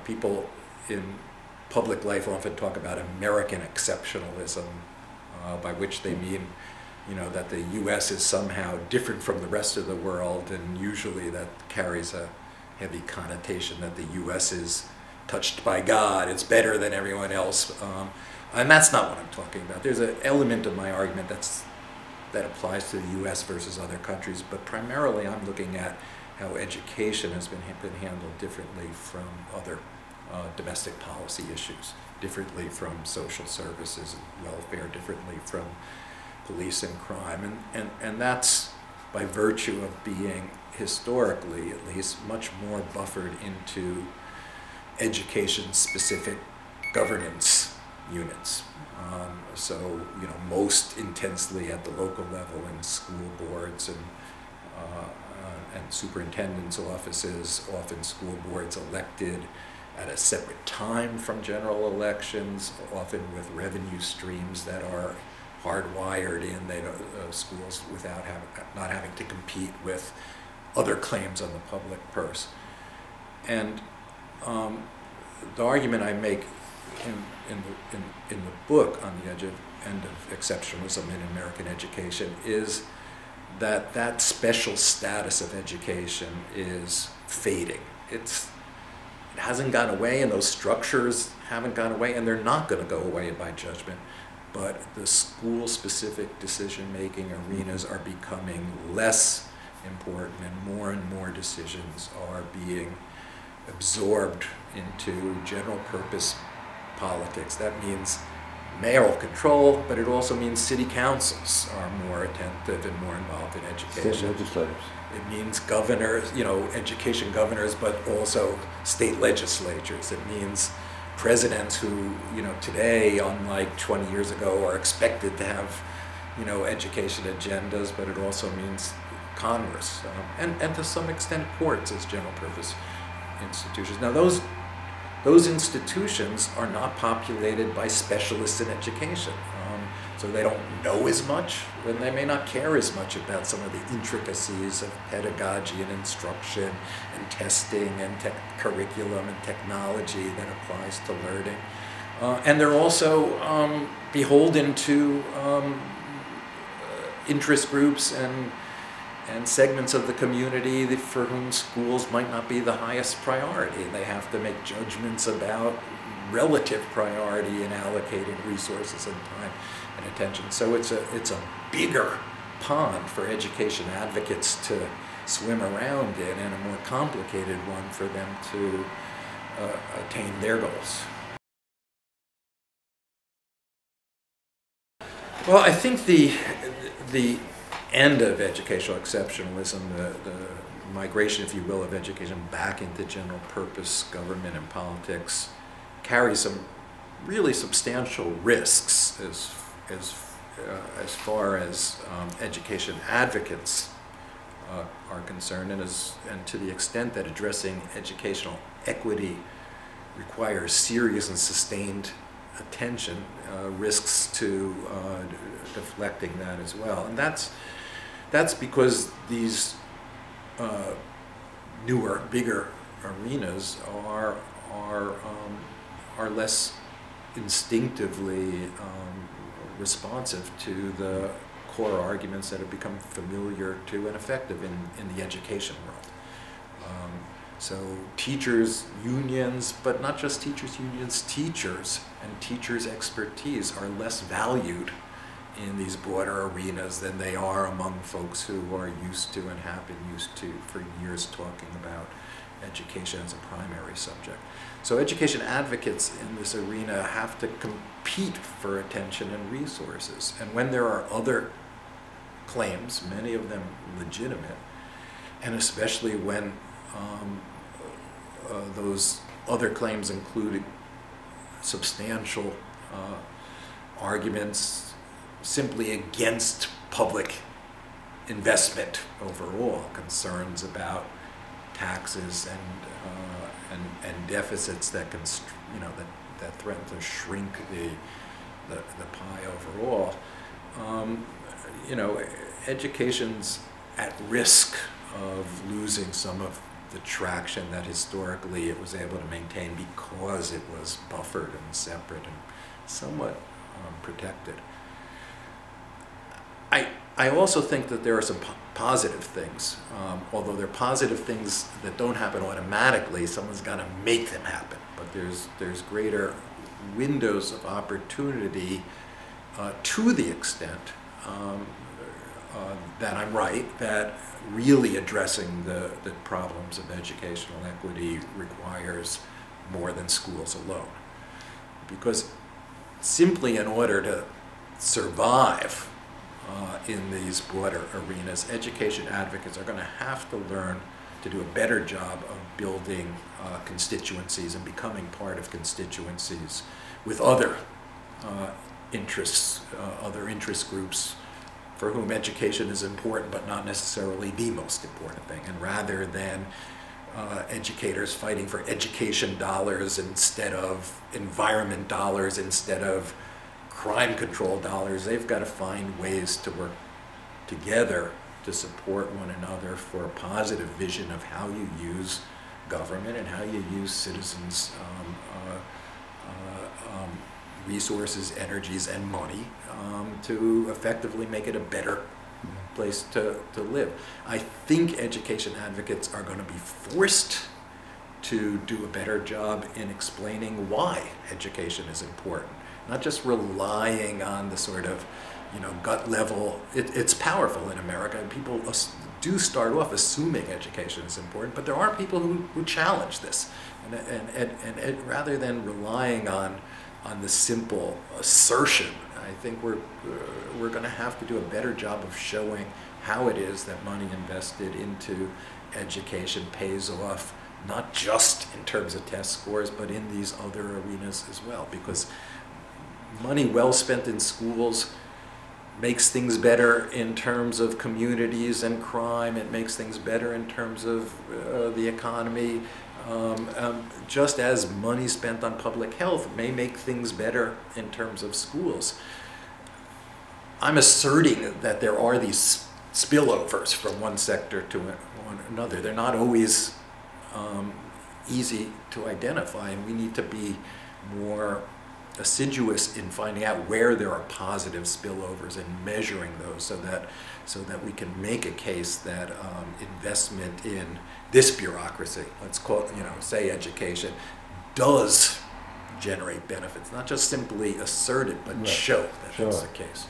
people in public life often talk about American exceptionalism, by which they mean, that the U.S. is somehow different from the rest of the world, and usually that carries a heavy connotation that the U.S. is touched by God, it's better than everyone else, and that's not what I'm talking about. There's an element of my argument that applies to the U.S. versus other countries, but primarily I'm looking at how education has been handled differently from other domestic policy issues, differently from social services and welfare, differently from police and crime, and that's by virtue of being, historically at least, much more buffered into education-specific governance units. So, most intensely at the local level in school boards and superintendents' offices, often school boards elected at a separate time from general elections, often with revenue streams that are hardwired in schools without not having to compete with other claims on the public purse. And the argument I make in the book on the end of exceptionalism in American education is that special status of education is fading. It hasn't gone away, and those structures haven't gone away, and they're not going to go away by judgment. But the school-specific decision-making arenas are becoming less important, and more decisions are being absorbed into general-purpose politics. That means mayoral control, but it also means city councils are more attentive and more involved in education. State legislators. It means governors, education governors, but also state legislatures. It means presidents who, today, unlike 20 years ago, are expected to have, education agendas, but it also means Congress, and to some extent courts as general purpose institutions. Now those institutions are not populated by specialists in education, so they don't know as much, and they may not care as much about some of the intricacies of pedagogy and instruction and testing and curriculum and technology that applies to learning. And they're also beholden to interest groups and segments of the community for whom schools might not be the highest priority. And they have to make judgments about relative priority in allocating resources and time and attention. So it's a bigger pond for education advocates to swim around in, and a more complicated one for them to attain their goals. Well, I think the end of educational exceptionalism, the migration, if you will, of education back into general purpose government and politics, carries some really substantial risks as far as education advocates are concerned, and to the extent that addressing educational equity requires serious and sustained attention, risks to deflecting that as well. And that's because these newer, bigger arenas are less instinctively responsive to the core arguments that have become familiar to and effective in the education world. So teachers' unions, but not just teachers' unions, teachers and teachers' expertise are less valued in these broader arenas than they are among folks who are used to and have been used to for years talking about education as a primary subject. So education advocates in this arena have to compete for attention and resources. And when there are other claims, many of them legitimate, and especially when those other claims include substantial arguments simply against public investment overall, concerns about taxes and deficits that can, that threaten to shrink the pie overall. Education's at risk of losing some of the traction that historically it was able to maintain because it was buffered and separate and somewhat protected. I also think that there are some positive things, although they're positive things that don't happen automatically. Someone's got to make them happen. But there's greater windows of opportunity to the extent that I'm right, that really addressing the problems of educational equity requires more than schools alone. Because simply in order to survive in these broader arenas, education advocates are going to have to learn to do a better job of building constituencies and becoming part of constituencies with other interests, other interest groups for whom education is important but not necessarily the most important thing. And rather than educators fighting for education dollars instead of environment dollars, instead of crime control dollars, they've got to find ways to work together to support one another for a positive vision of how you use government and how you use citizens' resources, energies, and money to effectively make it a better place to live. I think education advocates are going to be forced to do a better job in explaining why education is important, not just relying on the sort of, gut level. It's powerful in America, and people do start off assuming education is important, but there are people who challenge this, and rather than relying on the simple assertion, I think we're going to have to do a better job of showing how it is that money invested into education pays off, not just in terms of test scores, but in these other arenas as well. Because money well spent in schools makes things better in terms of communities and crime. It makes things better in terms of the economy. Just as money spent on public health may make things better in terms of schools. I'm asserting that there are these spillovers from one sector to another. They're not always easy to identify, and we need to be more assiduous in finding out where there are positive spillovers and measuring those, so that we can make a case that investment in this bureaucracy, let's call it, say education, does generate benefits, not just simply assert it, but show that that's the case.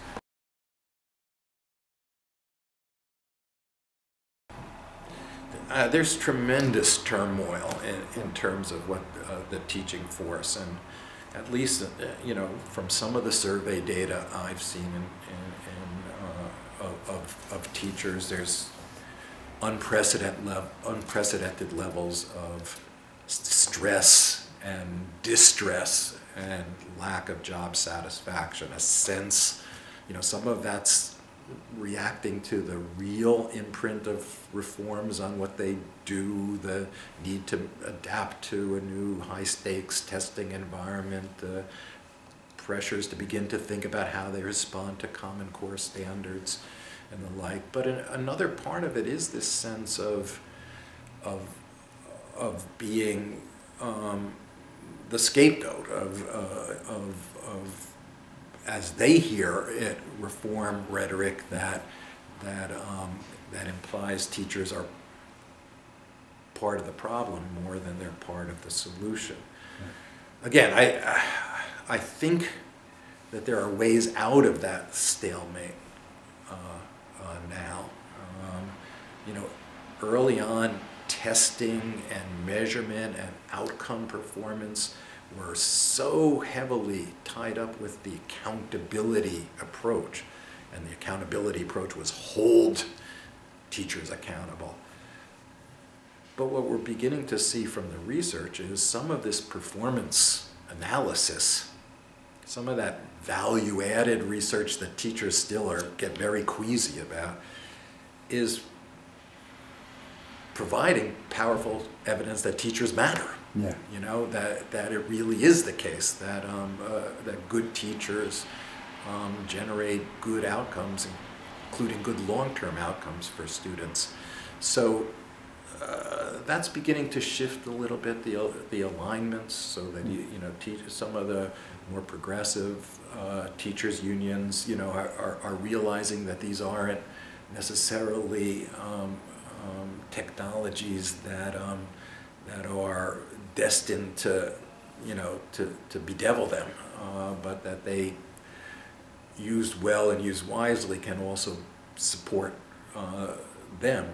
There's tremendous turmoil in terms of what the teaching force, and at least from some of the survey data I've seen of teachers, there's unprecedented levels of stress and distress and lack of job satisfaction, a sense, some of that's reacting to the real imprint of reforms on what they do, the need to adapt to a new high-stakes testing environment, the pressures to begin to think about how they respond to Common Core standards and the like. But another part of it is this sense of being the scapegoat of as they hear it, reform rhetoric that implies teachers are part of the problem more than they're part of the solution. Again, I think that there are ways out of that stalemate now. Early on, testing and measurement and outcome performance were so heavily tied up with the accountability approach. And the accountability approach was hold teachers accountable. But what we're beginning to see from the research is some of this performance analysis, some of that value-added research that teachers still get very queasy about, is providing powerful evidence that teachers matter. Yeah. That it really is the case that that good teachers generate good outcomes, including good long-term outcomes for students. So that's beginning to shift a little bit, the alignments, so that some of the more progressive teachers unions are realizing that these aren't necessarily technologies that are destined to to bedevil them, but that they, used well and used wisely, can also support them.